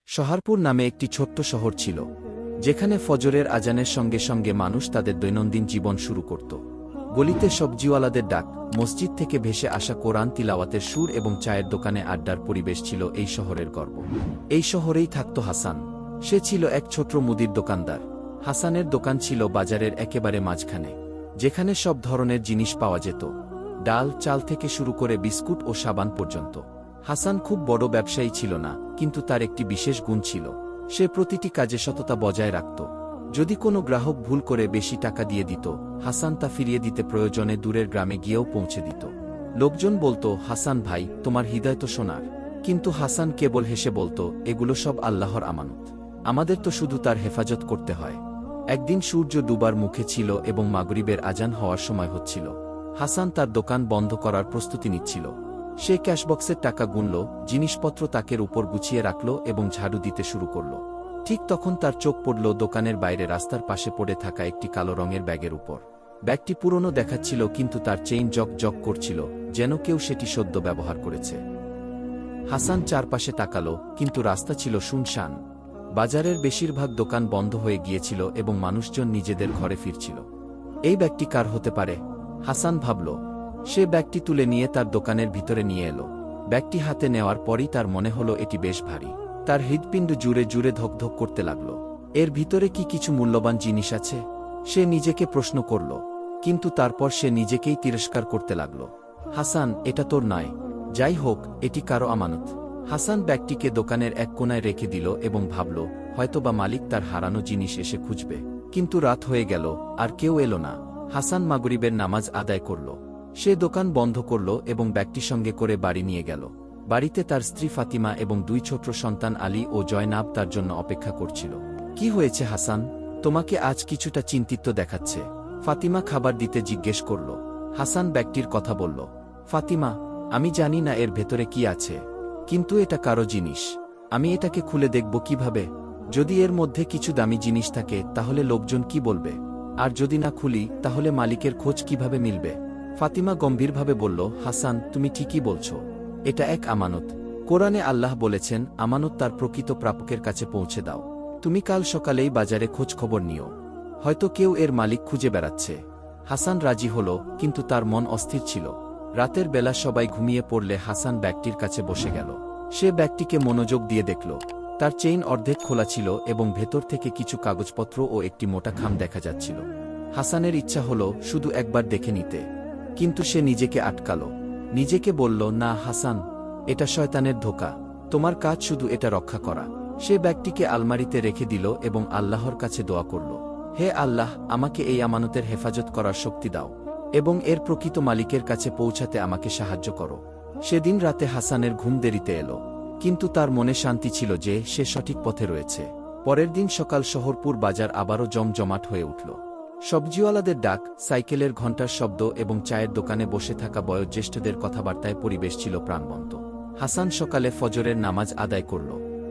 সহারপুর নামে একটি ছোট্ট শহর ছিল, যেখানে ফজরের আজানের সঙ্গে সঙ্গে মানুষ তাদের দৈনন্দিন জীবন শুরু করত। গলিতে সবজিওয়ালাদের ডাক, মসজিদ থেকে ভেসে আসা কোরআন তিলাওয়াতের সুর এবং চায়ের দোকানে আড্ডার পরিবেশ ছিল এই শহরের গর্ব। এই শহরেই থাকত হাসান। সে ছিল এক ছোট্ট মুদির দোকানদার। হাসানের দোকান ছিল বাজারের একেবারে মাঝখানে, যেখানে সব ধরনের জিনিস পাওয়া যেত, ডাল চাল থেকে শুরু করে বিস্কুট ও সাবান পর্যন্ত। হাসান খুব বড় ব্যবসায়ী ছিল না, কিন্তু তার একটি বিশেষ গুণ ছিল, সে প্রতিটি কাজে সততা বজায় রাখত। যদি কোনো গ্রাহক ভুল করে বেশি টাকা দিয়ে দিত, হাসান তা ফিরিয়ে দিতে প্রয়োজনে দূরের গ্রামে গিয়েও পৌঁছে দিত। লোকজন বলতো, হাসান ভাই, তোমার হৃদয় তো সোনার। কিন্তু হাসান কেবল হেসে বলতো, এগুলো সব আল্লাহর আমানত, আমাদের তো শুধু তার হেফাজত করতে হয়। একদিন সূর্য ডুবার মুখে ছিল এবং মাগরিবের আজান হওয়ার সময় হচ্ছিল। হাসান তার দোকান বন্ধ করার প্রস্তুতি নিচ্ছিল। সে ক্যাশবক্সের টাকা গুনল, জিনিসপত্র তাকের উপর গুছিয়ে রাখল এবং ঝাড়ু দিতে শুরু করল। ঠিক তখন তার চোখ পড়ল দোকানের বাইরে রাস্তার পাশে পড়ে থাকা একটি কালো রঙের ব্যাগের উপর। ব্যাগটি পুরনো দেখাচ্ছিল, কিন্তু তার চেইন জক জক করছিল, যেন কেউ সেটি সদ্য ব্যবহার করেছে। হাসান চারপাশে তাকালো, কিন্তু রাস্তা ছিল শুনশান। বাজারের বেশিরভাগ দোকান বন্ধ হয়ে গিয়েছিল এবং মানুষজন নিজেদের ঘরে ফিরছিল। এই ব্যাগটি কার হতে পারে? হাসান ভাবল। সে ব্যাগটি তুলে নিয়ে তার দোকানের ভিতরে নিয়ে এলো। ব্যাগটি হাতে নেওয়ার পরই তার মনে হলো এটি বেশ ভারী। তার হৃৎপিণ্ড জুড়ে জুড়ে ধকধক করতে লাগল। এর ভিতরে কি কিছু মূল্যবান জিনিস আছে? সে নিজেকে প্রশ্ন করল, কিন্তু তারপর সে নিজেকেই তিরস্কার করতে লাগল। হাসান, এটা তোর নয়। যাই হোক, এটি কারো আমানত। হাসান ব্যাগটিকে দোকানের এক কোণায় রেখে দিল এবং ভাবল, হয়তোবা মালিক তার হারানো জিনিস এসে খুঁজবে। কিন্তু রাত হয়ে গেল, আর কেউ এলো না। হাসান মাগরিবের নামাজ আদায় করল। সে দোকান বন্ধ করল এবং ব্যাগটি সঙ্গে করে বাড়ি নিয়ে গেল। বাড়িতে তার স্ত্রী ফাতিমা এবং দুই ছোট সন্তান আলী ও জয়নাব তার জন্য অপেক্ষা করছিল। কি হয়েছে হাসান? তোমাকে আজ কিছুটা চিন্তিত দেখাচ্ছে। ফাতিমা খাবার দিতে জিজ্ঞেস করল। হাসান ব্যাগটির কথা বলল। ফাতিমা, আমি জানি না এর ভেতরে কি আছে, কিন্তু এটা কারো জিনিস। আমি এটাকে খুলে দেখব কিভাবে? যদি এর মধ্যে কিছু দামি জিনিস থাকে, তাহলে লোকজন কি বলবে? আর যদি না খুলি, তাহলে মালিকের খোঁজ কিভাবে মিলবে? ফাতিমা গম্ভীরভাবে বলল, হাসান, তুমি ঠিকই বলছ। এটা এক আমানত। কোরআনে আল্লাহ বলেছেন, আমানত তার প্রকৃত প্রাপকের কাছে পৌঁছে দাও। তুমি কাল সকালেই বাজারে খোঁজ খবর নিও, হয়তো কেউ এর মালিক খুঁজে বেড়াচ্ছে। হাসান রাজি হল, কিন্তু তার মন অস্থির ছিল। রাতের বেলা সবাই ঘুমিয়ে পড়লে হাসান ব্যাগটির কাছে বসে গেল। সে ব্যাগটিকে মনোযোগ দিয়ে দেখল। তার চেইন অর্ধেক খোলা ছিল এবং ভেতর থেকে কিছু কাগজপত্র ও একটি মোটা খাম দেখা যাচ্ছিল। হাসানের ইচ্ছা হল শুধু একবার দেখে নিতে, কিন্তু সে নিজেকে আটকাল। নিজেকে বলল, না হাসান, এটা শয়তানের ধোঁকা। তোমার কাজ শুধু এটা রক্ষা করা। সে ব্যাগটিকে আলমারিতে রেখে দিল এবং আল্লাহর কাছে দোয়া করল, হে আল্লাহ, আমাকে এই আমানতের হেফাজত করার শক্তি দাও এবং এর প্রকৃত মালিকের কাছে পৌঁছাতে আমাকে সাহায্য করো। সেদিন রাতে হাসানের ঘুম দেরিতে এলো, কিন্তু তার মনে শান্তি ছিল যে সে সঠিক পথে রয়েছে। পরের দিন সকাল শহরপুর বাজার আবারও জমজমাট হয়ে উঠল। সবজিওয়ালাদের ডাক, সাইকেলের ঘণ্টার শব্দ এবং চায়ের দোকানে বসে থাকা বয়োজ্যেষ্ঠদের কথাবার্তায় পরিবেশ ছিল প্রাণবন্ত। হাসান সকালে ফজরের নামাজ আদায় করল।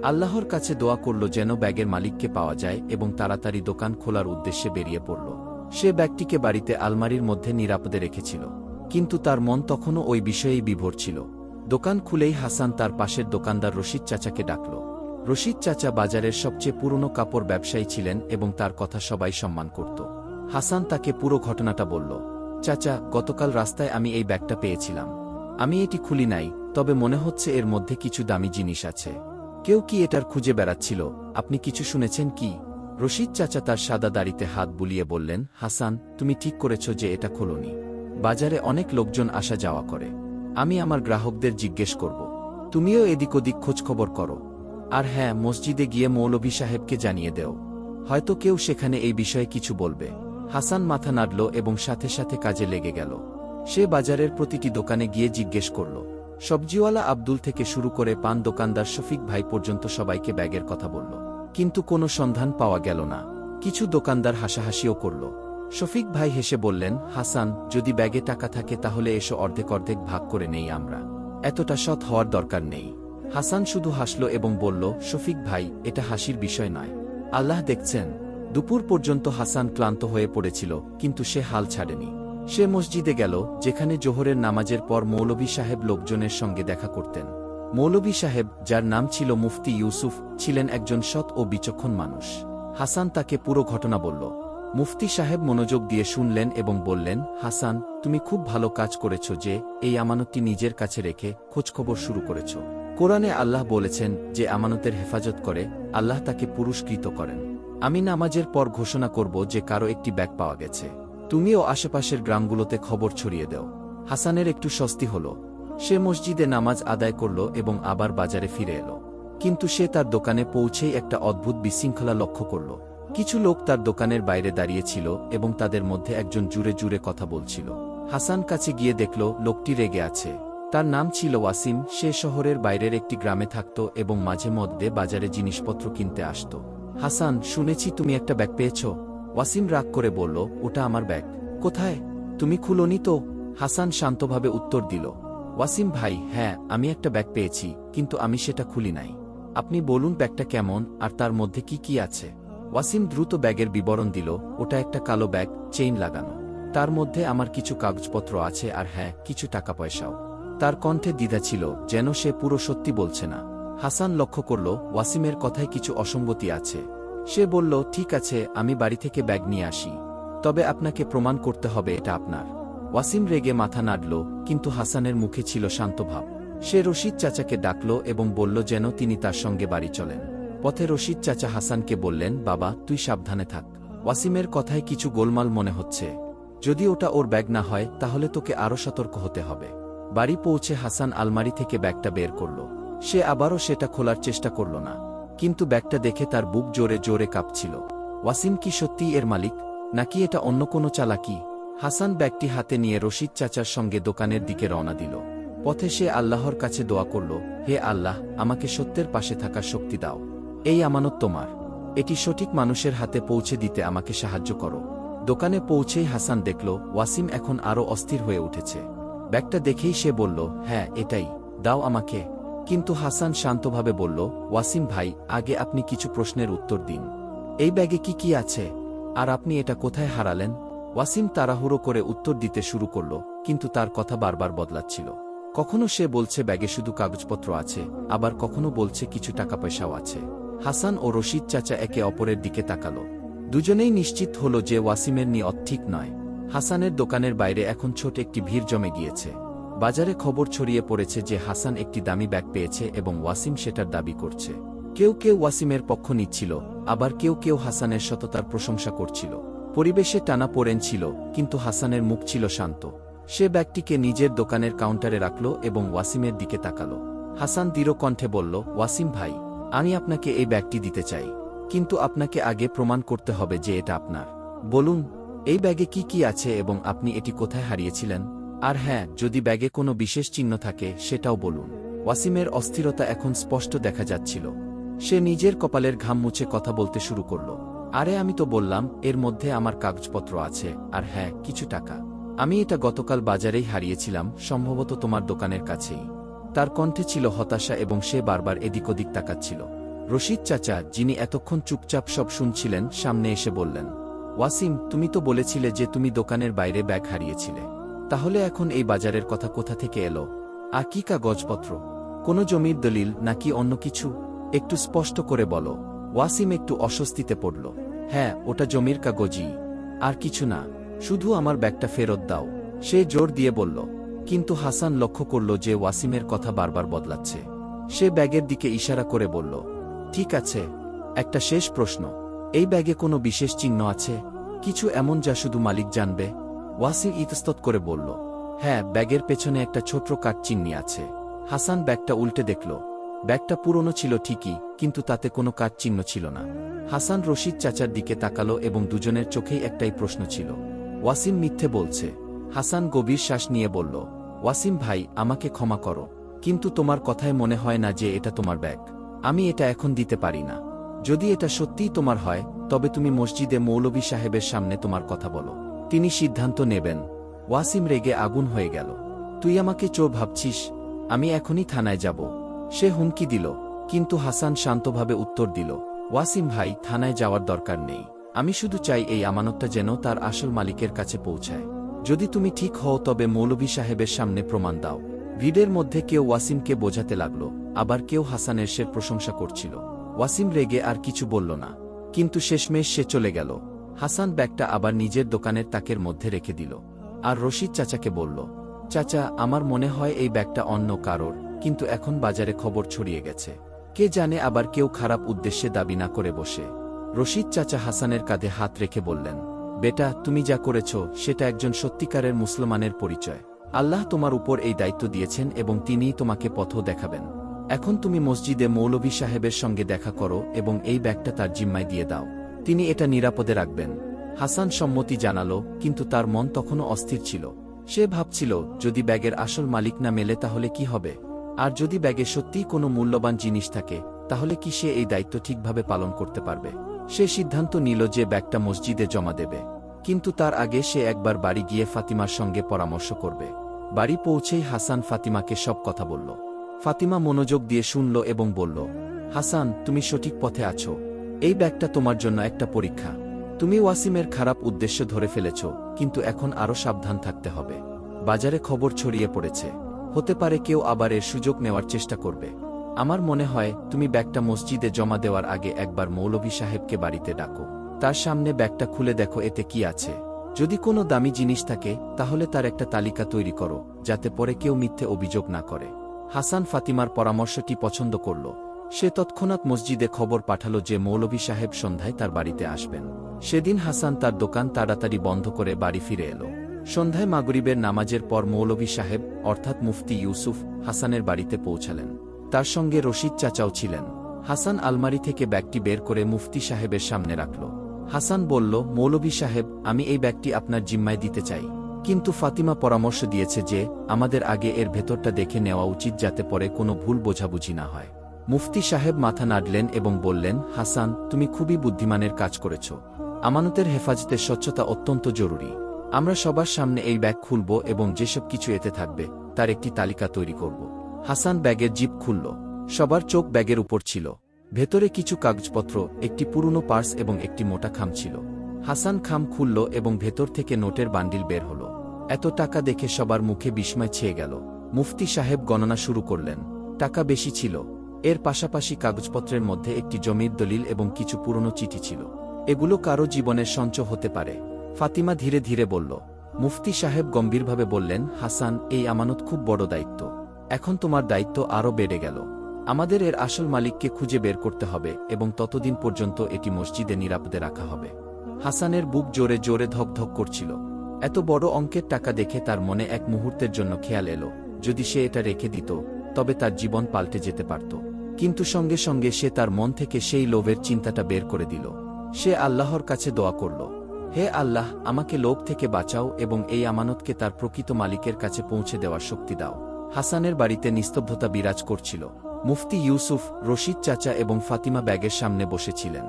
আল্লাহর কাছে দোয়া করল যেন ব্যাগের মালিককে পাওয়া যায় এবং তাড়াতাড়ি দোকান খোলার উদ্দেশ্যে বেরিয়ে পড়ল। সে ব্যাগটিকে বাড়িতে আলমারির মধ্যে নিরাপদে রেখেছিল, কিন্তু তার মন তখনও ওই বিষয়েই বিভোর ছিল। দোকান খুলেই হাসান তার পাশের দোকানদার রশিদ চাচাকে ডাকল। রশিদ চাচা বাজারের সবচেয়ে পুরনো কাপড় ব্যবসায়ী ছিলেন এবং তার কথা সবাই সম্মান করত। হাসান তাকে পুরো ঘটনাটা বলল। চাচা, গতকাল রাস্তায় আমি এই ব্যাগটা পেয়েছিলাম। আমি এটি খুলি নাই, তবে মনে হচ্ছে এর মধ্যে কিছু দামি জিনিস আছে। কেউ কি এটার খুঁজে বেড়াচ্ছিল? আপনি কিছু শুনেছেন কি? রশিদ চাচা তার সাদা দাড়িতে হাত বুলিয়ে বললেন, হাসান, তুমি ঠিক করেছ যে এটা খোলনি। বাজারে অনেক লোকজন আসা যাওয়া করে। আমি আমার গ্রাহকদের জিজ্ঞেস করব। তুমিও এদিক ওদিক খোঁজখবর করো। আর হ্যাঁ, মসজিদে গিয়ে মৌলভী সাহেবকে জানিয়ে দেও, হয়তো কেউ সেখানে এই বিষয়ে কিছু বলবে। হাসান মাথা নাড়ল এবং সাথে সাথে কাজে লেগে গেল। সে বাজারের প্রতিটি দোকানে গিয়ে জিজ্ঞেস করল। সবজিওয়ালা আব্দুল থেকে শুরু করে পান দোকানদার শফিক ভাই পর্যন্ত সবাইকে ব্যাগের কথা বলল, কিন্তু কোনো সন্ধান পাওয়া গেল না। কিছু দোকানদার হাসাহাসিও করল। শফিক ভাই হেসে বললেন, হাসান, যদি ব্যাগে টাকা থাকে তাহলে এসো অর্ধেক অর্ধেক ভাগ করে নেই আমরা। এতটা সৎ হওয়ার দরকার নেই। হাসান শুধু হাসল এবং বলল, শফিক ভাই, এটা হাসির বিষয় নয়, আল্লাহ দেখছেন। দুপুর পর্যন্ত হাসান ক্লান্ত হয়ে পড়েছিল, কিন্তু সে হাল ছাড়েনি। সে মসজিদে গেল, যেখানে জোহরের নামাজের পর মৌলভী সাহেব লোকজনের সঙ্গে দেখা করতেন। মৌলভী সাহেব, যার নাম ছিল মুফতি ইউসুফ, ছিলেন একজন সৎ ও বিচক্ষণ মানুষ। হাসান তাকে পুরো ঘটনা বলল। মুফতি সাহেব মনোযোগ দিয়ে শুনলেন এবং বললেন, হাসান, তুমি খুব ভালো কাজ করেছ যে এই আমানতটি নিজের কাছে রেখে খোঁজখবর শুরু করেছ। কোরআনে আল্লাহ বলেছেন, যে আমানতের হেফাজত করে আল্লাহ তাকে পুরস্কৃত করেন। আমি নামাজের পর ঘোষণা করব যে কারো একটি ব্যাগ পাওয়া গেছে। তুমিও আশেপাশের গ্রামগুলোতে খবর ছড়িয়ে দাও। হাসানের একটু স্বস্তি হল। সে মসজিদে নামাজ আদায় করল এবং আবার বাজারে ফিরে এলো। কিন্তু সে তার দোকানে পৌঁছেই একটা অদ্ভুত বিশৃঙ্খলা লক্ষ্য করল। কিছু লোক তার দোকানের বাইরে দাঁড়িয়েছিল এবং তাদের মধ্যে একজন জুরে জুরে কথা বলছিল। হাসান কাছে গিয়ে দেখল লোকটি রেগে আছে। তার নাম ছিল ওয়াসিম। সে শহরের বাইরের একটি গ্রামে থাকত এবং মাঝে মধ্যে বাজারে জিনিসপত্র কিনতে আসত। হাসান, শুনেছি তুমি একটা ব্যাগ পেয়েছ। ওয়াসিম রাগ করে বলল, ওটা আমার ব্যাগ। কোথায়? তুমি খুলোনি তো? হাসান শান্তভাবে উত্তর দিল। ওয়াসিম ভাই, হ্যাঁ, আমি একটা ব্যাগ পেয়েছি, কিন্তু আমি সেটা খুলি নাই। আপনি বলুন ব্যাগটা কেমন আর তার মধ্যে কি কি আছে। ওয়াসিম দ্রুত ব্যাগের বিবরণ দিল। ওটা একটা কালো ব্যাগ, চেইন লাগানো। তার মধ্যে আমার কিছু কাগজপত্র আছে আর হ্যাঁ, কিছু টাকা পয়সাও। তার কণ্ঠে দ্বিধা ছিল, যেন সে পুরো সত্যি বলছে না। হাসান লক্ষ্য করল ওয়াসিমের কথায় কিছু অসঙ্গতি আছে। সে বলল, ঠিক আছে, আমি বাড়ি থেকে ব্যাগ নিয়ে আসি। তবে আপনাকে প্রমাণ করতে হবে এটা আপনার। ওয়াসিম রেগে মাথা নাড়ল, কিন্তু হাসানের মুখে ছিল শান্ত ভাব। সে রশিদ চাচাকে ডাকল এবং বলল যেন তিনি তার সঙ্গে বাড়ি চলেন। পথে রশিদ চাচা হাসানকে বললেন, বাবা, তুই সাবধানে থাক। ওয়াসিমের কথায় কিছু গোলমাল মনে হচ্ছে। যদি ওটা ওর ব্যাগ না হয় তাহলে তোকে আরও সতর্ক হতে হবে। বাড়ি পৌঁছে হাসান আলমারি থেকে ব্যাগটা বের করল। সে আবারও সেটা খোলার চেষ্টা করল না, কিন্তু ব্যাগটা দেখে তার বুক জোরে জোরে কাঁপছিল। ওয়াসিম কি সত্যিই এর মালিক, নাকি এটা অন্য কোনো চালাকি? হাসান ব্যাগটি হাতে নিয়ে রশিদ চাচার সঙ্গে দোকানের দিকে রওনা দিল। পথে সে আল্লাহর কাছে দোয়া করল, হে আল্লাহ, আমাকে সত্যের পাশে থাকার শক্তি দাও। এই আমানত তোমার। এটি সঠিক মানুষের হাতে পৌঁছে দিতে আমাকে সাহায্য করো। দোকানে পৌঁছেই হাসান দেখল ওয়াসিম এখন আরও অস্থির হয়ে উঠেছে। ব্যাগটা দেখেই সে বলল, হ্যাঁ, এটাই, দাও আমাকে। কিন্তু হাসান শান্তভাবে বলল, ওয়াসিম ভাই, আগে আপনি কিছু প্রশ্নের উত্তর দিন। এই ব্যাগে কি কি আছে, আর আপনি এটা কোথায় হারালেন? ওয়াসিম তাড়াহুড়ো করে উত্তর দিতে শুরু করল, কিন্তু তার কথা বারবার বদলাচ্ছিল। কখনো সে বলছে ব্যাগে শুধু কাগজপত্র আছে, আবার কখনো বলছে কিছু টাকা পয়সাও আছে। হাসান ও রশিদ চাচা একে অপরের দিকে তাকালো। দুজনেই নিশ্চিত হল যে ওয়াসিমের নিয়ত ঠিক নয়। হাসানের দোকানের বাইরে এখন ছোট একটি ভিড় জমে গিয়েছে। বাজারে খবর ছড়িয়ে পড়েছে যে হাসান একটি দামি ব্যাগ পেয়েছে এবং ওয়াসিম সেটার দাবি করছে। কেউ কেউ ওয়াসিমের পক্ষ নিচ্ছিল, আবার কেউ কেউ হাসানের সততার প্রশংসা করছিল। পরিবেশে টানাপোড়েন ছিল, কিন্তু হাসানের মুখ ছিল শান্ত। সে ব্যাগটিকে নিজের দোকানের কাউন্টারে রাখল এবং ওয়াসিমের দিকে তাকাল। হাসান দৃঢ় কণ্ঠে বলল, ওয়াসিম ভাই, আমি আপনাকে এই ব্যাগটি দিতে চাই, কিন্তু আপনাকে আগে প্রমাণ করতে হবে যে এটা আপনার। বলুন, এই ব্যাগে কি কি আছে এবং আপনি এটি কোথায় হারিয়েছিলেন? আর হ্যাঁ, যদি ব্যাগে কোনো বিশেষ চিহ্ন থাকে সেটাও বলুন। ওয়াসিমের অস্থিরতা এখন স্পষ্ট দেখা যাচ্ছিল। সে নিজের কপালের ঘাম মুছে কথা বলতে শুরু করল। আরে, আমি তো বললাম এর মধ্যে আমার কাগজপত্র আছে, আর হ্যাঁ, কিছু টাকা। আমি এটা গতকাল বাজারেই হারিয়েছিলাম, সম্ভবত তোমার দোকানের কাছেই। তার কণ্ঠে ছিল হতাশা এবং সে বারবার এদিক ওদিক তাকাচ্ছিল। রশিদ চাচা, যিনি এতক্ষণ চুপচাপ সব শুনছিলেন, সামনে এসে বললেন, ওয়াসিম, তুমি তো বলেছিলে যে তুমি দোকানের বাইরে ব্যাগ হারিয়েছিলে। তাহলে এখন এই বাজারের কথা কোথা থেকে এলো? আর কি কাগজপত্র? কোনো জমির দলিল নাকি অন্য কিছু? একটু স্পষ্ট করে বলো। ওয়াসিম একটু অস্বস্তিতে পড়ল। হ্যাঁ, ওটা জমির কাগজই, আর কিছু না। শুধু আমার ব্যাগটা ফেরত দাও, সে জোর দিয়ে বলল। কিন্তু হাসান লক্ষ্য করল যে ওয়াসিমের কথা বারবার বদলাচ্ছে। সে ব্যাগের দিকে ইশারা করে বলল, ঠিক আছে, একটা শেষ প্রশ্ন। এই ব্যাগে কোনো বিশেষ চিহ্ন আছে? কিছু এমন যা শুধু মালিক জানবে? ওয়াসিম ইতস্তত করে বলল, হ্যাঁ, ব্যাগের পেছনে একটা ছোট্ট কাঠচিহ্ন আছে। হাসান ব্যাগটা উল্টে দেখল। ব্যাগটা পুরনো ছিল ঠিকই, কিন্তু তাতে কোনো কাঠচিহ্ন ছিল না। হাসান রশিদ চাচার দিকে তাকালো এবং দুজনের চোখেই একটাই প্রশ্ন ছিল, ওয়াসিম মিথ্যে বলছে? হাসান গভীর শ্বাস নিয়ে বলল, ওয়াসিম ভাই, আমাকে ক্ষমা করো, কিন্তু তোমার কথায় মনে হয় না যে এটা তোমার ব্যাগ। আমি এটা এখন দিতে পারি না। যদি এটা সত্যিই তোমার হয়, তবে তুমি মসজিদে মৌলভী সাহেবের সামনে তোমার কথা বলো, তিনি সিদ্ধান্ত নেবেন। ওয়াসিম রেগে আগুন হয়ে গেল। তুই আমাকে চোর ভাবছিস? আমি এখনই থানায় যাব, সে হুমকি দিল। কিন্তু হাসান শান্তভাবে উত্তর দিল, ওয়াসিম ভাই, থানায় যাওয়ার দরকার নেই। আমি শুধু চাই এই আমানতটা যেন তার আসল মালিকের কাছে পৌঁছায়। যদি তুমি ঠিক হও তবে মৌলভী সাহেবের সামনে প্রমাণ দাও। ভিড়ের মধ্যে কেউ ওয়াসিমকে বোঝাতে লাগল, আবার কেউ হাসানের সে প্রশংসা করছিল। ওয়াসিম রেগে আর কিছু বলল না, কিন্তু শেষমেশ সে চলে গেল। হাসান ব্যাগটা আবার নিজের দোকানের তাকের মধ্যে রেখে দিল, আর রশিদ চাচাকে বলল, চাচা, আমার মনে হয় এই ব্যাগটা অন্য কারোর, কিন্তু এখন বাজারে খবর ছড়িয়ে গেছে, কে জানে আবার কেউ খারাপ উদ্দেশ্যে দাবি না করে বসে। রশিদ চাচা হাসানের কাঁধে হাত রেখে বললেন, বেটা, তুমি যা করেছ সেটা একজন সত্যিকারের মুসলমানের পরিচয়। আল্লাহ তোমার উপর এই দায়িত্ব দিয়েছেন এবং তিনিই তোমাকে পথও দেখাবেন। এখন তুমি মসজিদে মৌলভী সাহেবের সঙ্গে দেখা করো এবং এই ব্যাগটা তার জিম্মায় দিয়ে দাও, তিনি এটা নিরাপদে রাখবেন। হাসান সম্মতি জানালো, কিন্তু তার মন তখনও অস্থির ছিল। সে ভাবছিল, যদি ব্যাগের আসল মালিক না মেলে তাহলে কি হবে, আর যদি ব্যাগে সত্যিই কোনো মূল্যবান জিনিস থাকে তাহলে কি সে এই দায়িত্ব ঠিকভাবে পালন করতে পারবে। সে সিদ্ধান্ত নিল যে ব্যাগটা মসজিদে জমা দেবে, কিন্তু তার আগে সে একবার বাড়ি গিয়ে ফাতিমার সঙ্গে পরামর্শ করবে। বাড়ি পৌঁছেই হাসান ফাতিমাকে সব কথা বলল। ফাতিমা মনোযোগ দিয়ে শুনল এবং বলল, হাসান, তুমি সঠিক পথে আছো। এই ব্যাগটা তোমার জন্য একটা পরীক্ষা। তুমি ওয়াসিমের খারাপ উদ্দেশ্য ধরে ফেলেছ, কিন্তু এখন আরও সাবধান থাকতে হবে। বাজারে খবর ছড়িয়ে পড়েছে, হতে পারে কেউ আবার এর সুযোগ নেওয়ার চেষ্টা করবে। আমার মনে হয় তুমি ব্যাগটা মসজিদে জমা দেওয়ার আগে একবার মৌলভী সাহেবকে বাড়িতে ডাকো, তার সামনে ব্যাগটা খুলে দেখো এতে কি আছে। যদি কোনো দামি জিনিস থাকে তাহলে তার একটা তালিকা তৈরি করো, যাতে পরে কেউ মিথ্যে অভিযোগ না করে। হাসান ফাতিমার পরামর্শটি পছন্দ করল। সে তৎক্ষণাৎ মসজিদে খবর পাঠালো যে মৌলভী সাহেব সন্ধ্যায় তার বাড়িতে আসবেন। সেদিন হাসান তার দোকান তাড়াতাড়ি বন্ধ করে বাড়ি ফিরে এলো। সন্ধ্যায় মাগরিবের নামাজের পর মৌলভী সাহেব অর্থাৎ মুফতি ইউসুফ হাসানের বাড়িতে পৌঁছালেন। তার সঙ্গে রশিদ চাচাও ছিলেন। হাসান আলমারি থেকে ব্যাগটি বের করে মুফতি সাহেবের সামনে রাখল। হাসান বলল, মৌলভী সাহেব, আমি এই ব্যাগটি আপনার জিম্মায় দিতে চাই, কিন্তু ফাতিমা পরামর্শ দিয়েছে যে আমাদের আগে এর ভেতরটা দেখে নেওয়া উচিত, যাতে পরে কোনো ভুল বোঝাবুঝি না হয়। মুফতি সাহেব মাথা নাড়লেন এবং বললেন, হাসান, তুমি খুবই বুদ্ধিমানের কাজ করেছ। আমানতের হেফাজতে স্বচ্ছতা অত্যন্ত জরুরি। আমরা সবার সামনে এই ব্যাগ খুলব এবং যেসব কিছু এতে থাকবে তার একটি তালিকা তৈরি করব। হাসান ব্যাগের জিপ খুলল। সবার চোখ ব্যাগের উপর ছিল। ভেতরে কিছু কাগজপত্র, একটি পুরনো পার্স এবং একটি মোটা খাম ছিল। হাসান খাম খুলল এবং ভেতর থেকে নোটের বান্ডিল বের হল। এত টাকা দেখে সবার মুখে বিস্ময় ছেয়ে গেল। মুফতি সাহেব গণনা শুরু করলেন। টাকা বেশি ছিল। এর পাশাপাশি কাগজপত্রের মধ্যে একটি জমির দলিল এবং কিছু পুরনো চিঠি ছিল। এগুলো কারো জীবনের সঞ্চয় হতে পারে। ফাতিমা ধীরে ধীরে বলল। মুফতি সাহেব গম্ভীরভাবে বললেন, হাসান, এই আমানত খুব বড় দায়িত্ব। এখন তোমার দায়িত্ব আরও বেড়ে গেল। আমাদের এর আসল মালিককে খুঁজে বের করতে হবে এবং ততদিন পর্যন্ত এটি মসজিদে নিরাপদে রাখা হবে। হাসানের বুক জোরে জোরে ধকধক করছিল। এত বড় অঙ্কের টাকা দেখে তার মনে এক মুহূর্তের জন্য খেয়াল এলো, যদি সে এটা রেখে দিত তবে তার জীবন পাল্টে যেতে পারত। কিন্তু সঙ্গে সঙ্গে সে তার মন থেকে সেই লোভের চিন্তাটা বের করে দিল। সে আল্লাহর কাছে দোয়া করল, হে আল্লাহ, আমাকে লোভ থেকে বাঁচাও এবং এই আমানতকে তার প্রকৃত মালিকের কাছে পৌঁছে দেওয়ার শক্তি দাও। হাসানের বাড়িতে নিস্তব্ধতা বিরাজ করছিল। মুফতি ইউসুফ, রশিদ চাচা এবং ফাতিমা ব্যাগের সামনে বসেছিলেন,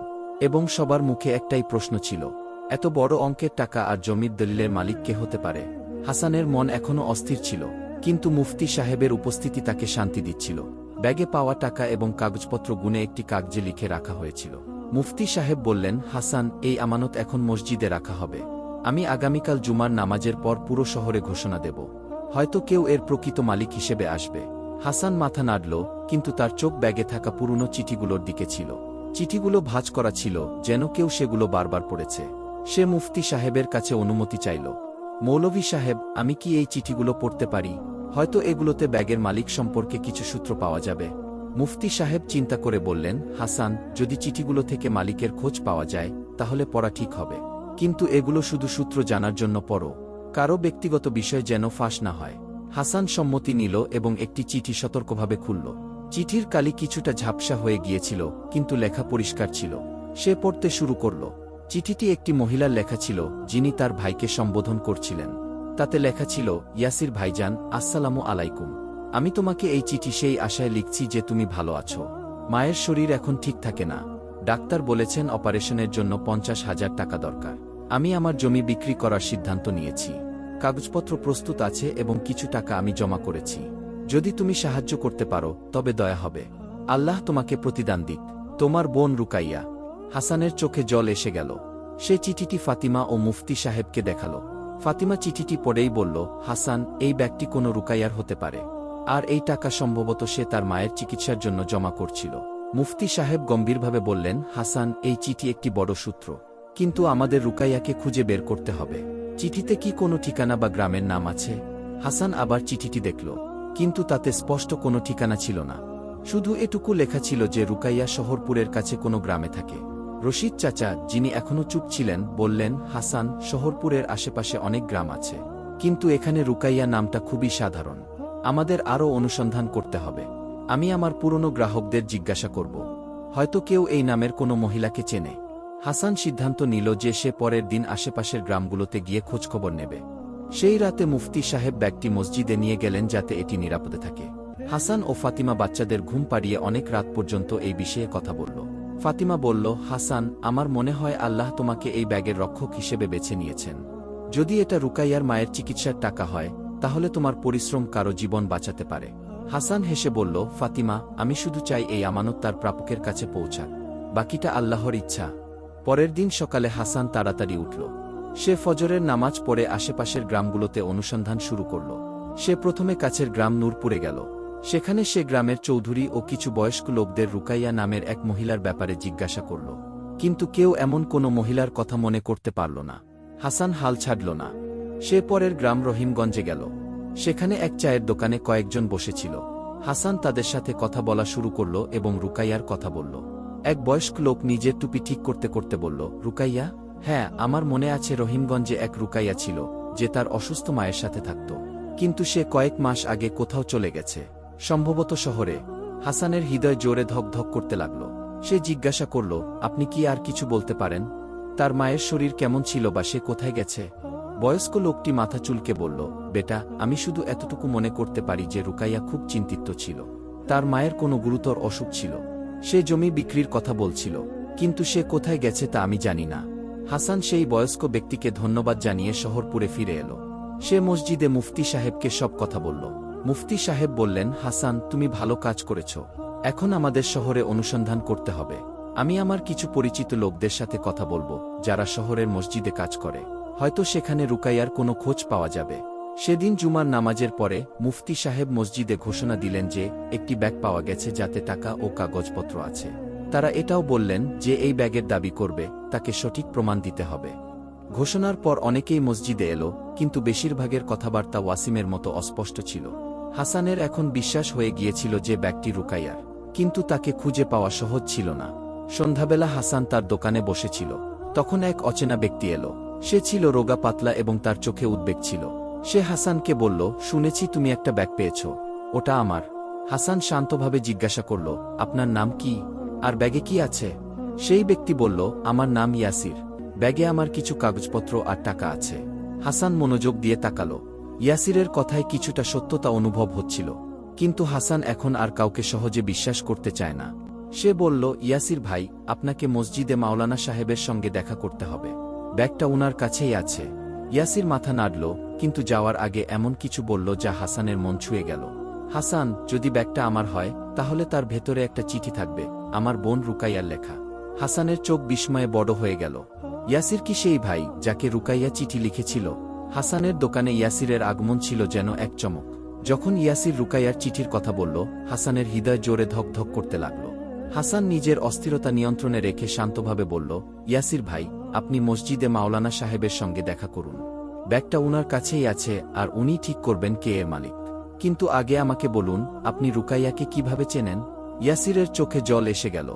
এবং সবার মুখে একটাই প্রশ্ন ছিল, এত বড় অঙ্কের টাকা আর জমির দলিলের মালিক কে হতে পারে? হাসানের মন এখনও অস্থির ছিল, কিন্তু মুফতি সাহেবের উপস্থিতি তাকে শান্তি দিচ্ছিল। ব্যাগে পাওয়া টাকা এবং কাগজপত্র গুনে একটি কাগজে লিখে রাখা হয়েছিল। মুফতি সাহেব বললেন, হাসান, এই আমানত এখন মসজিদে রাখা হবে। আমি আগামীকাল জুমার নামাজের পর পুরো শহরে ঘোষণা দেব। হয়তো কেউ এর প্রকৃত মালিক হিসেবে আসবে। হাসান মাথা নাড়ল, কিন্তু তার চোখ ব্যাগে থাকা পুরনো চিঠিগুলোর দিকে ছিল। চিঠিগুলো ভাঁজ করা ছিল, যেন কেউ সেগুলো বারবার পড়েছে। সে মুফতি সাহেবের কাছে অনুমতি চাইল। মৌলভী সাহেব, আমি কি এই চিঠিগুলো পড়তে পারি? হয়তো এগুলোতে ব্যাগের মালিক সম্পর্কে কিছু সূত্র পাওয়া যাবে। মুফতি সাহেব চিন্তা করে বললেন, হাসান, যদি চিঠিগুলো থেকে মালিকের খোঁজ পাওয়া যায় তাহলে পড়া ঠিক হবে, কিন্তু এগুলো শুধু সূত্র জানার জন্য পড়ো। কারো ব্যক্তিগত বিষয় যেন ফাঁস না হয়। হাসান সম্মতি নিল এবং একটি চিঠি সতর্কভাবে খুলল। চিঠির কালি কিছুটা ঝাপসা হয়ে গিয়েছিল, কিন্তু লেখা পরিষ্কার ছিল। সে পড়তে শুরু করল। চিঠিটি একটি মহিলার লেখা ছিল, যিনি তার ভাইকে সম্বোধন করছিলেন। তাতে লেখা ছিল, ইয়াসির ভাইজান, আসসালামু আলাইকুম। আমি তোমাকে এই চিঠি সেই আশায় লিখছি যে তুমি ভালো আছো। মায়ের শরীর এখন ঠিক থাকে না। ডাক্তার বলেছেন অপারেশনের জন্য 50,000 টাকা দরকার। আমি আমার জমি বিক্রি করার সিদ্ধান্ত নিয়েছি। কাগজপত্র প্রস্তুত আছে এবং কিছু টাকা আমি জমা করেছি। যদি তুমি সাহায্য করতে পারো তবে দয়া হবে। আল্লাহ তোমাকে প্রতিদান দিক। তোমার বোন রুকাইয়া। হাসানের চোখে জল এসে গেল। সে চিঠিটি ফাতিমা ও মুফতি সাহেবকে দেখাল। ফাতিমা চিঠিটি পড়েই বলল, হাসান, এই ব্যাগটি কোনো রুকাইয়ার হতে পারে। আর এই টাকা সম্ভবত সে তার মায়ের চিকিৎসার জন্য জমা করছিল। মুফতি সাহেব গম্ভীরভাবে বললেন, হাসান, এই চিঠি একটি বড় সূত্র, কিন্তু আমাদের রুকাইয়াকে খুঁজে বের করতে হবে। চিঠিতে কি কোনো ঠিকানা বা গ্রামের নাম আছে? হাসান আবার চিঠিটি দেখল, কিন্তু তাতে স্পষ্ট কোনো ঠিকানা ছিল না। শুধু এটুকু লেখা ছিল যে রুকাইয়া শহরপুরের কাছে কোনো গ্রামে থাকে। রশিদ চাচা, যিনি এখনও চুপ ছিলেন, বললেন, হাসান, শহরপুরের আশেপাশে অনেক গ্রাম আছে, কিন্তু এখানে রুকাইয়া নামটা খুবই সাধারণ। আমাদের আরও অনুসন্ধান করতে হবে। আমি আমার পুরনো গ্রাহকদের জিজ্ঞাসা করব, হয়তো কেউ এই নামের কোনো মহিলাকে চেনে। হাসান সিদ্ধান্ত নিল যে সে পরের দিন আশেপাশের গ্রামগুলোতে গিয়ে খোঁজখবর নেবে। সেই রাতে মুফতি সাহেব ব্যাগটি মসজিদে নিয়ে গেলেন যাতে এটি নিরাপদে থাকে। হাসান ও ফাতিমা বাচ্চাদের ঘুম পাড়িয়ে অনেক রাত পর্যন্ত এই বিষয়ে কথা বলল। ফাতিমা বলল, হাসান, আমার মনে হয় আল্লাহ তোমাকে এই ব্যাগের রক্ষক হিসেবে বেছে নিয়েছেন। যদি এটা রুকাইয়ার মায়ের চিকিৎসার টাকা হয়, তাহলে তোমার পরিশ্রম কারো জীবন বাঁচাতে পারে। হাসান হেসে বলল, ফাতিমা, আমি শুধু চাই এই আমানত তার প্রাপকের কাছে পৌঁছাক, বাকিটা আল্লাহর ইচ্ছা। পরের দিন সকালে হাসান তাড়াতাড়ি উঠল। সে ফজরের নামাজ পড়ে আশেপাশের গ্রামগুলোতে অনুসন্ধান শুরু করল। সে প্রথমে কাছের গ্রাম নূরপুরে গেল। সেখানে সে গ্রামের চৌধুরী ও কিছু বয়স্ক লোকদের রুকাইয়া নামের এক মহিলার ব্যাপারে জিজ্ঞাসা করল, কিন্তু কেউ এমন কোনো মহিলার কথা মনে করতে পারল না। হাসান হাল ছাড়ল না। সে পরের গ্রাম রহিমগঞ্জে গেল। সেখানে এক চায়ের দোকানে কয়েকজন বসেছিল। হাসান তাদের সাথে কথা বলা শুরু করল এবং রুকাইয়ার কথা বলল। এক বয়স্ক লোক নিজের টুপি ঠিক করতে করতে বলল, রুকাইয়া? হ্যাঁ, আমার মনে আছে রহিমগঞ্জে এক রুকাইয়া ছিল, যে তার অসুস্থ মায়ের সাথে থাকত, কিন্তু সে কয়েক মাস আগে কোথাও চলে গেছে, সম্ভবত শহরে। হাসানের হৃদয় জোরে ধক ধক করতে লাগল। সে জিজ্ঞাসা করল, আপনি কি আর কিছু বলতে পারেন? তার মায়ের শরীর কেমন ছিল বা সে কোথায় গেছে? বয়স্ক লোকটি মাথা চুলকে বলল, বেটা, আমি শুধু এতটুকু মনে করতে পারি যে রুকাইয়া খুব চিন্তিত ছিল। তার মায়ের কোনো গুরুতর অসুখ ছিল। সে জমি বিক্রির কথা বলছিল, কিন্তু সে কোথায় গেছে তা আমি জানি না। হাসান সেই বয়স্ক ব্যক্তিকে ধন্যবাদ জানিয়ে শহরপুরে ফিরে এলো। সে মসজিদে মুফতি সাহেবকে সব কথা বলল। মুফতি সাহেব বললেন, হাসান, তুমি ভালো কাজ করেছ। এখন আমাদের শহরে অনুসন্ধান করতে হবে। আমি আমার কিছু পরিচিত লোকদের সাথে কথা বলবো, যারা শহরের মসজিদে কাজ করে। হয়তো সেখানে রুকাইয়ার কোনো খোঁজ পাওয়া যাবে। সেদিন জুমার নামাজের পরে মুফতি সাহেব মসজিদে ঘোষণা দিলেন যে একটি ব্যাগ পাওয়া গেছে যাতে টাকা ও কাগজপত্র আছে। তারা এটাও বললেন যে এই ব্যাগের দাবি করবে তাকে সঠিক প্রমাণ দিতে হবে। ঘোষণার পর অনেকেই মসজিদে এলো, কিন্তু বেশিরভাগের কথাবার্তা ওয়াসিমের মতো অস্পষ্ট ছিল। হাসানের এখন বিশ্বাস হয়ে গিয়েছিল যে ব্যাগটি রুকাইয়ার, কিন্তু তাকে খুঁজে পাওয়া সহজ ছিল না। সন্ধ্যাবেলা হাসান তার দোকানে বসেছিল। তখন এক অচেনা ব্যক্তি এলো। সে ছিল রোগা পাতলা এবং তার চোখে উদ্বেগ ছিল। সে হাসানকে বলল, শুনেছি তুমি একটা ব্যাগ পেয়েছ, ওটা আমার। হাসান শান্তভাবে জিজ্ঞাসা করল, আপনার নাম কি আর ব্যাগে কি আছে? সেই ব্যক্তি বলল, আমার নাম ইয়াসির, ব্যাগে আমার কিছু কাগজপত্র আর টাকা আছে। হাসান মনোযোগ দিয়ে তাকালো। ইয়াসিরের কথায় কিছুটা সত্যতা অনুভব হচ্ছিল, কিন্তু হাসান এখন আর কাউকে সহজে বিশ্বাস করতে চায় না। সে বলল, ইয়াসির ভাই, আপনাকে মসজিদে মাওলানা সাহেবের সঙ্গে দেখা করতে হবে, ব্যাগটা উনার কাছেই আছে। ইয়াসির মাথা নাড়ল, কিন্তু যাওয়ার আগে এমন কিছু বলল যা হাসানের মন ছুঁয়ে গেল। হাসান, যদি ব্যাগটা আমার হয়, তাহলে তার ভেতরে একটা চিঠি থাকবে, আমার বোন রুকাইয়ার লেখা। হাসানের চোখ বিস্ময়ে বড় হয়ে গেল। ইয়াসির কি সেই ভাই যাকে রুকাইয়া চিঠি লিখেছিল? হাসানের দোকানে ইয়াসিরের আগমন ছিল যেন এক চমক। যখন ইয়াসির রুকাইয়ার চিঠির কথা বলল, হাসানের হৃদয় জোরে ধক ধক করতে লাগল। হাসান নিজের অস্থিরতা নিয়ন্ত্রণে রেখে শান্তভাবে বলল, ইয়াসির ভাই, আপনি মসজিদে মাওলানা সাহেবের সঙ্গে দেখা করুন। ব্যাগটা উনার কাছেই আছে আর উনি ঠিক করবেন কে এর মালিক। কিন্তু আগে আমাকে বলুন, আপনি রুকাইয়াকে কিভাবে চেনেন? ইয়াসিরের চোখে জল এসে গেল।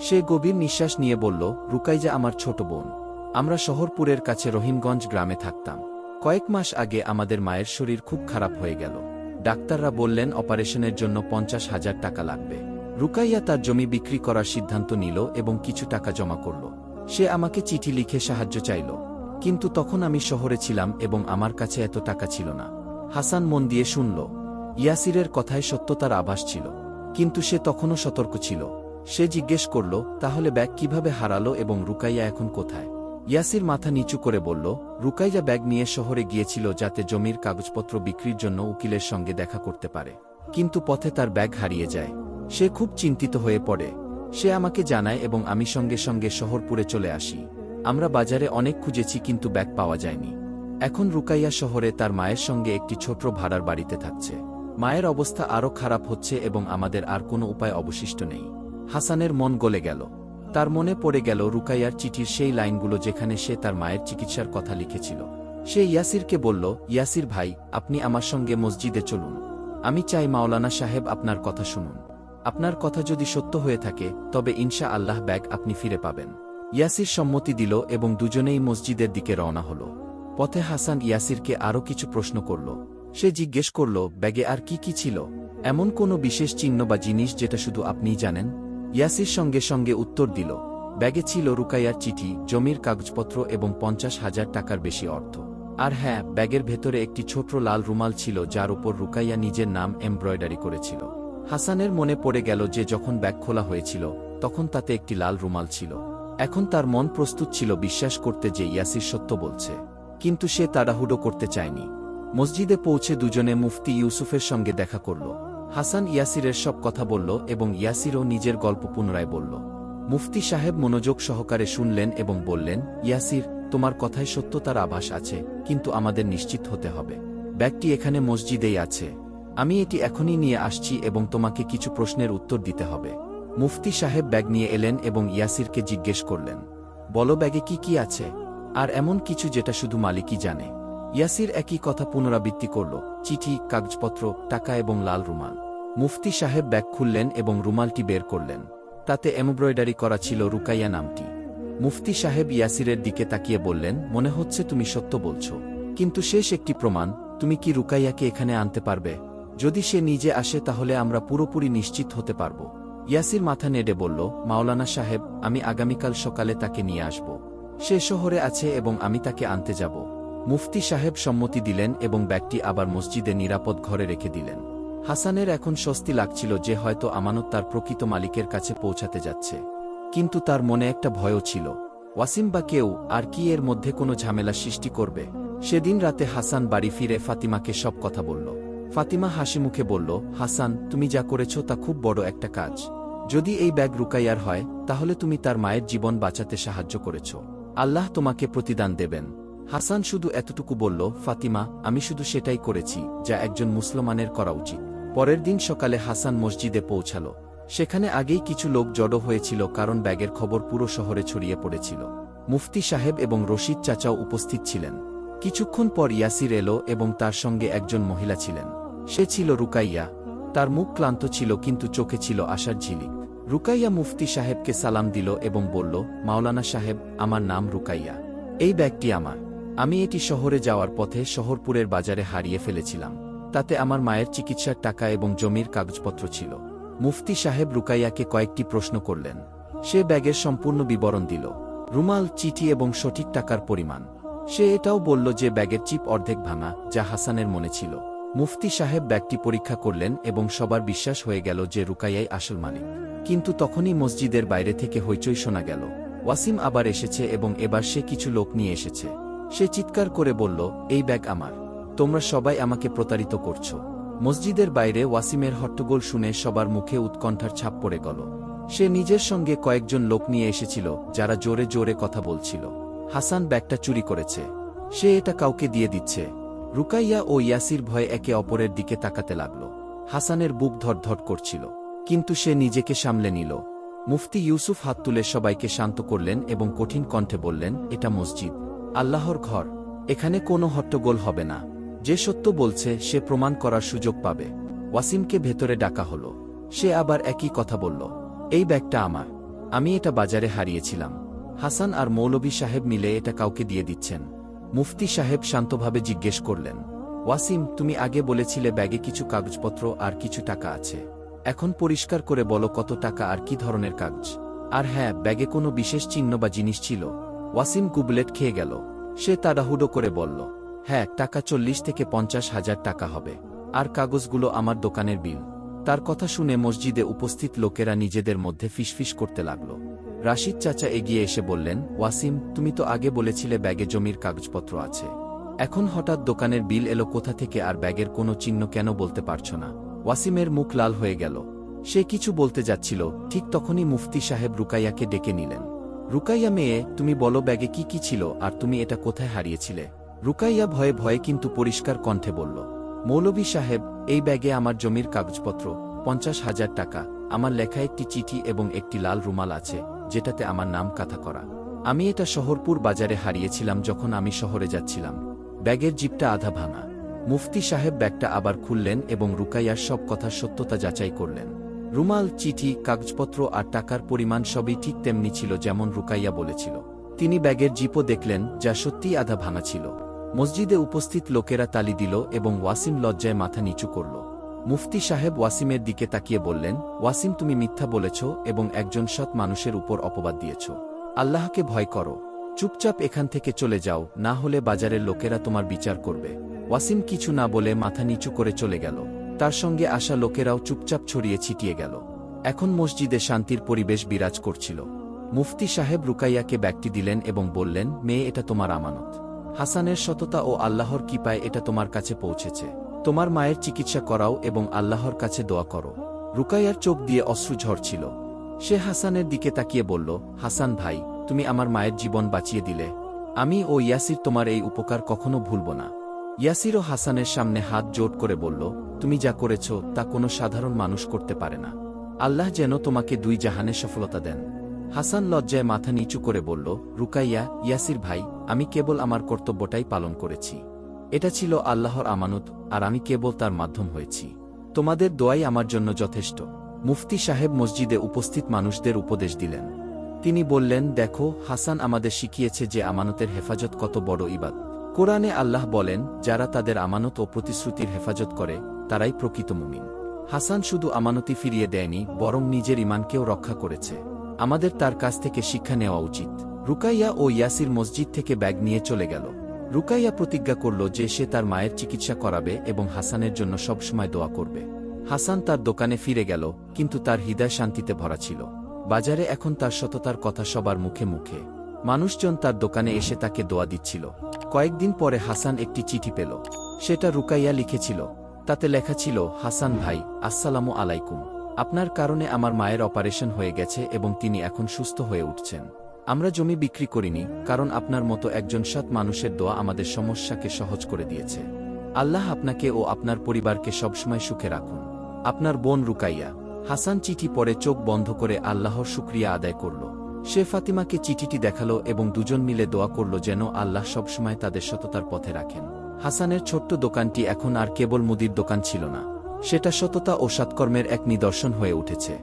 সে গভীর নিঃশ্বাস নিয়ে বলল, রুকাইয়া আমার ছোট বোন। আমরা শহরপুরের কাছে রহিমগঞ্জ গ্রামে থাকতাম। কয়েক মাস আগে আমাদের মায়ের শরীর খুব খারাপ হয়ে গেল। ডাক্তাররা বললেন অপারেশনের জন্য 50,000 টাকা লাগবে। রুকাইয়া তার জমি বিক্রি করার সিদ্ধান্ত নিল এবং কিছু টাকা জমা করল। সে আমাকে চিঠি লিখে সাহায্য চাইল, কিন্তু তখন আমি শহরে ছিলাম এবং আমার কাছে এত টাকা ছিল না। হাসান মন দিয়ে শুনল। ইয়াসিরের কথায় সত্যতার আভাস ছিল, কিন্তু সে তখনও সতর্ক ছিল। সে জিজ্ঞেস করল, তাহলে ব্যাগ কিভাবে হারালো এবং রুকাইয়া এখন কোথায়? ইয়াসির মাথা নিচু করে বলল, রুকাইয়া ব্যাগ নিয়ে শহরে গিয়েছিল যাতে জমির কাগজপত্র বিক্রির জন্য উকিলের সঙ্গে দেখা করতে পারে, কিন্তু পথে তার ব্যাগ হারিয়ে যায়। সে খুব চিন্তিত হয়ে পড়ে। সে আমাকে জানায় এবং আমি সঙ্গে সঙ্গে শহরপুরে চলে আসি। আমরা বাজারে অনেক খুঁজেছি, কিন্তু ব্যাগ পাওয়া যায়নি। এখন রুকাইয়া শহরে তার মায়ের সঙ্গে একটি ছোট ভাড়ার বাড়িতে থাকছে। মায়ের অবস্থা আরও খারাপ হচ্ছে এবং আমাদের আর কোনো উপায় অবশিষ্ট নেই। হাসানের মন গলে গেল। তার মনে পড়ে গেল রুকাইয়ার চিঠির সেই লাইনগুলো যেখানে সে তার মায়ের চিকিৎসার কথা লিখেছিল। সে ইয়াসিরকে বলল, ইয়াসির ভাই, আপনি আমার সঙ্গে মসজিদে চলুন। আমি চাই মাওলানা সাহেব আপনার কথা শুনুন। আপনার কথা যদি সত্য হয়ে থাকে তবে ইনশা আল্লাহ ব্যাগ আপনি ফিরে পাবেন। ইয়াসির সম্মতি দিল এবং দুজনেই মসজিদের দিকে রওনা হল। পথে হাসান ইয়াসিরকে আরও কিছু প্রশ্ন করল। সে জিজ্ঞেস করল, ব্যাগে আর কি কি ছিল? এমন কোনো বিশেষ চিহ্ন বা জিনিস যেটা শুধু আপনিই জানেন? ইয়াসির সঙ্গে সঙ্গে উত্তর দিল, ব্যাগে ছিল রুকাইয়ার চিঠি, জমির কাগজপত্র এবং 50,000 টাকার বেশি অর্থ। আর হ্যাঁ, ব্যাগের ভেতরে একটি ছোট লাল রুমাল ছিল যার উপর রুকাইয়া নিজের নাম এমব্রয়ডারি করেছিল। হাসানের মনে পড়ে গেল যে যখন ব্যাগ খোলা হয়েছিল তখন তাতে একটি লাল রুমাল ছিল। এখন তার মন প্রস্তুত ছিল বিশ্বাস করতে যে ইয়াসির সত্য বলছে, কিন্তু সে তাড়াহুড়ো করতে চায়নি। মসজিদে পৌঁছে দুজনে মুফতি ইউসুফের সঙ্গে দেখা করল। হাসান ইয়াসিরের সব কথা বলল এবং ইয়াসিরও নিজের গল্প পুনরায় বলল। মুফতি সাহেব মনোযোগ সহকারে শুনলেন এবং বললেন, ইয়াসির, তোমার কথায় সত্যতার আভাস আছে, কিন্তু আমাদের নিশ্চিত হতে হবে। ব্যাগটি এখানে মসজিদেই আছে। আমি এটি এখনই নিয়ে আসছি এবং তোমাকে কিছু প্রশ্নের উত্তর দিতে হবে। মুফতি সাহেব ব্যাগ নিয়ে এলেন এবং ইয়াসিরকে জিজ্ঞেস করলেন, বলো ব্যাগে কি কি আছে? আর এমন কিছু যেটা শুধু মালিকই জানে। ইয়াসির একই কথা পুনরাবৃত্তি করল, চিঠি, কাগজপত্র, টাকা এবং লাল রুমাল। মুফতি সাহেব ব্যাগ খুললেন এবং রুমালটি বের করলেন। তাতে এমব্রয়ডারি করা ছিল রুকাইয়া নামটি। মুফতি সাহেব ইয়াসিরের দিকে তাকিয়ে বললেন, মনে হচ্ছে তুমি সত্য বলছো, কিন্তু শেষ একটি প্রমাণ, তুমি কি রুকাইয়াকে এখানে আনতে পারবে? যদি সে নিজে আসে তাহলে আমরা পুরোপুরি নিশ্চিত হতে পারব। ইয়াসির মাথা নেড়ে বলল, মাওলানা সাহেব, আমি আগামীকাল সকালে তাকে নিয়ে আসব। সে শহরে আছে এবং আমি তাকে আনতে যাব। মুফতি সাহেব সম্মতি দিলেন এবং ব্যাগটি আবার মসজিদে নিরাপদ ঘরে রেখে দিলেন। হাসানের এখন স্বস্তি লাগছিল যে হয়তো আমানত তার প্রকৃত মালিকের কাছে পৌঁছাতে যাচ্ছে। কিন্তু তার মনে একটা ভয়ও ছিল, ওয়াসিম বা কেউ আর কি এর মধ্যে কোনো ঝামেলা সৃষ্টি করবে। সেদিন রাতে হাসান বাড়ি ফিরে ফাতিমাকে সব কথা বলল। ফাতিমা হাসিমুখে বলল, হাসান, তুমি যা করেছ তা খুব বড় একটা কাজ। যদি এই ব্যাগ রুকাইয়ার হয় তাহলে তুমি তার মায়ের জীবন বাঁচাতে সাহায্য করেছ। আল্লাহ তোমাকে প্রতিদান দেবেন। হাসান শুধু এতটুকু বলল, ফাতিমা, আমি শুধু সেটাই করেছি যা একজন মুসলমানের করা উচিত। পরের দিন সকালে হাসান মসজিদে পৌঁছাল। সেখানে আগেই কিছু লোক জড়ো হয়েছিল কারণ ব্যাগের খবর পুরো শহরে ছড়িয়ে পড়েছিল। মুফতি সাহেব এবং রশিদ চাচাও উপস্থিত ছিলেন। কিছুক্ষণ পর ইয়াসির এলো এবং তার সঙ্গে একজন মহিলা ছিলেন। সে ছিল রুকাইয়া। তার মুখ ক্লান্ত ছিল কিন্তু চোখে ছিল আশার ঝিলিক। রুকাইয়া মুফতি সাহেবকে সালাম দিল এবং বলল, মাওলানা সাহেব, আমার নাম রুকাইয়া। এই ব্যাগটি আমার। আমি এটি শহরে যাওয়ার পথে শহরপুরের বাজারে হারিয়ে ফেলেছিলাম। তাতে আমার মায়ের চিকিৎসার টাকা এবং জমির কাগজপত্র ছিল। মুফতি সাহেব রুকাইয়াকে কয়েকটি প্রশ্ন করলেন। সে ব্যাগের সম্পূর্ণ বিবরণ দিল, রুমাল, চিঠি এবং সঠিক টাকার পরিমাণ। সে এটাও বলল যে ব্যাগের চিপ অর্ধেক ভাঙা, যা হাসানের মনে ছিল। মুফতি সাহেব ব্যাগটি পরীক্ষা করলেন এবং সবার বিশ্বাস হয়ে গেল যে রুকাইয়াই আসল মালিক। কিন্তু তখনই মসজিদের বাইরে থেকে হইচই শোনা গেল। ওয়াসিম আবার এসেছে এবং এবার সে কিছু লোক নিয়ে এসেছে। সে চিৎকার করে বলল, এই ব্যাগ আমার। তোমরা সবাই আমাকে প্রতারিত করছো। মসজিদের বাইরে ওয়াসিমের হট্টগোল শুনে সবার মুখে উৎকণ্ঠার ছাপ পড়ে গেল। সে নিজের সঙ্গে কয়েকজন লোক নিয়ে এসেছিল যারা জোরে জোরে কথা বলছিল, হাসান ব্যাগটা চুরি করেছে, সে এটা কাউকে দিয়ে দিচ্ছে। রুকাইয়া ও ইয়াসির ভয়ে একে অপরের দিকে তাকাতে লাগল। হাসানের বুক ধড়ধড় করছিল, কিন্তু সে নিজেকে সামলে নিল। মুফতি ইউসুফ হাত তুলে সবাইকে শান্ত করলেন এবং কঠিন কণ্ঠে বললেন, এটা মসজিদ, আল্লাহর ঘর। এখানে কোনো হট্টগোল হবে না। যে সত্য বলছে সে প্রমাণ করার সুযোগ পাবে। ওয়াসিমকে ভেতরে ডাকা হলো। সে আবার একই কথা বলল, এই ব্যাগটা আমার। আমি এটা বাজারে হারিয়েছিলাম। হাসান আর মৌলভী সাহেব মিলে এটা কাউকে দিয়ে দিচ্ছেন। মুফতি সাহেব শান্তভাবে জিজ্ঞেস করলেন, ওয়াসিম, তুমি আগে বলেছিলে ব্যাগে কিছু কাগজপত্র আর কিছু টাকা আছে। এখন পরিষ্কার করে বলো কত টাকা আর কি ধরনের কাগজ। আর হ্যাঁ, ব্যাগে কোনো বিশেষ চিহ্ন বা জিনিস ছিল? ওয়াসিম গুবলেট খেয়ে গেল। সে তাড়াহুড়ো করে বলল, হ্যাঁ, টাকা 40 থেকে 50,000 টাকা হবে। আর কাগজগুলো আমার দোকানের বিল। তার কথা শুনে মসজিদে উপস্থিত লোকেরা নিজেদের মধ্যে ফিসফিস করতে লাগল। রাশিদ চাচা এগিয়ে এসে বললেন, ওয়াসিম, তুমি তো আগে বলেছিলে ব্যাগে জমির কাগজপত্র আছে। এখন হঠাৎ দোকানের বিল এলো কোথা থেকে আর ব্যাগের কোনো চিহ্ন কেন বলতে পারছো না? ওয়াসিমের মুখ লাল হয়ে গেল। সে কিছু বলতে যাচ্ছিল, ঠিক তখনই মুফতি সাহেব রুকাইয়াকে ডেকে নিলেন। রুকাইয়া মেয়ে, তুমি বলো ব্যাগে কি কি ছিল আর তুমি এটা কোথায় হারিয়েছিলে? রুকাইয়া ভয়ে ভয়ে কিন্তু পরিষ্কার কণ্ঠে বলল, মৌলভী সাহেব, এই ব্যাগে আমার জমির কাগজপত্র, 50,000 টাকা, আমার লেখা একটি চিঠি এবং একটি লাল রুমাল আছে, যেটাতে আমার নাম কাথা করা। আমি এটা শহরপুর বাজারে হারিয়েছিলাম যখন আমি শহরে যাচ্ছিলাম। ব্যাগের জিপটা আধা ভাঙা। মুফতি সাহেব ব্যাগটা আবার খুললেন এবং রুকাইয়ার সব কথার সত্যতা যাচাই করলেন। রুমাল, চিঠি, কাগজপত্র আর টাকার পরিমাণ সবই ঠিক তেমনি ছিল যেমন রুকাইয়া বলেছিল। তিনি ব্যাগের জিপও দেখলেন, যা সত্যিই আধা ভাঙা ছিল। মসজিদে উপস্থিত লোকেরা তালি দিল এবং ওয়াসিম লজ্জায় মাথা নিচু করল। মুফতি সাহেব ওয়াসিমের দিকে তাকিয়ে বললেন, ওয়াসিম, তুমি মিথ্যা বলেছ এবং একজন সৎ মানুষের উপর অপবাদ দিয়েছ। আল্লাহকে ভয় করো। চুপচাপ এখান থেকে চলে যাও, না হলে বাজারের লোকেরা তোমার বিচার করবে। ওয়াসিম কিছু না বলে মাথা নিচু করে চলে গেল। তার সঙ্গে আসা লোকেরাও চুপচাপ ছড়িয়ে ছিটিয়ে গেল। এখন মসজিদে শান্তির পরিবেশ বিরাজ করছিল। মুফতি সাহেব রুকাইয়াকে ব্যাগটি দিলেন এবং বললেন, মেয়ে, এটা তোমার আমানত। হাসানের সততা ও আল্লাহর কৃপায় এটা তোমার কাছে পৌঁছেছে। তোমার মায়ের চিকিৎসা করাও এবং আল্লাহর কাছে দোয়া করো। রুকাইয়ার চোখ দিয়ে অশ্রু ঝরছিল। সে হাসানের দিকে তাকিয়ে বলল, হাসান ভাই, তুমি আমার মায়ের জীবন বাঁচিয়ে দিলে। আমি ও ইয়াসির তোমার এই উপকার কখনো ভুলব না। ইয়াসিরও হাসানের সামনে হাত জোট করে বলল, তুমি যা করেছ তা কোনো সাধারণ মানুষ করতে পারে না। আল্লাহ যেন তোমাকে দুই জাহানে সফলতা দেন। হাসান লজ্জায় মাথা নিচু করে বলল, রুকাইয়া, ইয়াসির ভাই, আমি কেবল আমার কর্তব্যটাই পালন করেছি। এটা ছিল আল্লাহর আমানত, আর আমি কেবল তার মাধ্যম হয়েছি। তোমাদের দোয়াই আমার জন্য যথেষ্ট। মুফতি সাহেব মসজিদে উপস্থিত মানুষদের উপদেশ দিলেন। তিনি বললেন, দেখো, হাসান আমাদের শিখিয়েছে যে আমানতের হেফাজত কত বড় ইবাদত। কোরআনে আল্লাহ বলেন, যারা তাদের আমানত ও প্রতিশ্রুতির হেফাজত করে তারাই প্রকৃত মুমিন। হাসান শুধু আমানতি ফিরিয়ে দেয়নি, বরং নিজের ঈমানকেও রক্ষা করেছে। আমাদের তার কাছ থেকে শিক্ষা নেওয়া উচিত। রুকাইয়া ও ইয়াসির মসজিদ থেকে ব্যাগ নিয়ে চলে গেল। রুকাইয়া প্রতিজ্ঞা করল যে সে তার মায়ের চিকিৎসা করাবে এবং হাসানের জন্য সবসময় দোয়া করবে। হাসান তার দোকানে ফিরে গেল, কিন্তু তার হৃদয় শান্তিতে ভরা ছিল। বাজারে এখন তার সততার কথা সবার মুখে মুখে। মানুষজন তার দোকানে এসে তাকে দোয়া দিচ্ছিল। কয়েকদিন পরে হাসান একটি চিঠি পেল। সেটা রুকাইয়া লিখেছিল। তাতে লেখা ছিল, হাসান ভাই, আসসালামু আলাইকুম। আপনার কারণে আমার মায়ের অপারেশন হয়ে গেছে এবং তিনি এখন সুস্থ হয়ে উঠছেন। আমরা জমি বিক্রি করিনি, কারণ আপনার মতো একজন সৎ মানুষের দোয়া আমাদের সমস্যাকে সহজ করে দিয়েছে। আল্লাহ আপনাকে ও আপনার পরিবারকে সবসময় সুখে রাখুন। আপনার বোন রুকাইয়া। হাসান চিঠি পড়ে চোখ বন্ধ করে আল্লাহর শুকরিয়া আদায় করল। সে ফাতিমাকে চিঠিটি দেখালো এবং দুজন মিলে দোয়া করল যেন আল্লাহ সবসময় তাদের সততার পথে রাখেন। হাসানের ছোট্ট দোকানটি এখন আর কেবল মুদির দোকান ছিল না, সেটা সততা ও সৎকর্মের এক নিদর্শন হয়ে উঠেছে।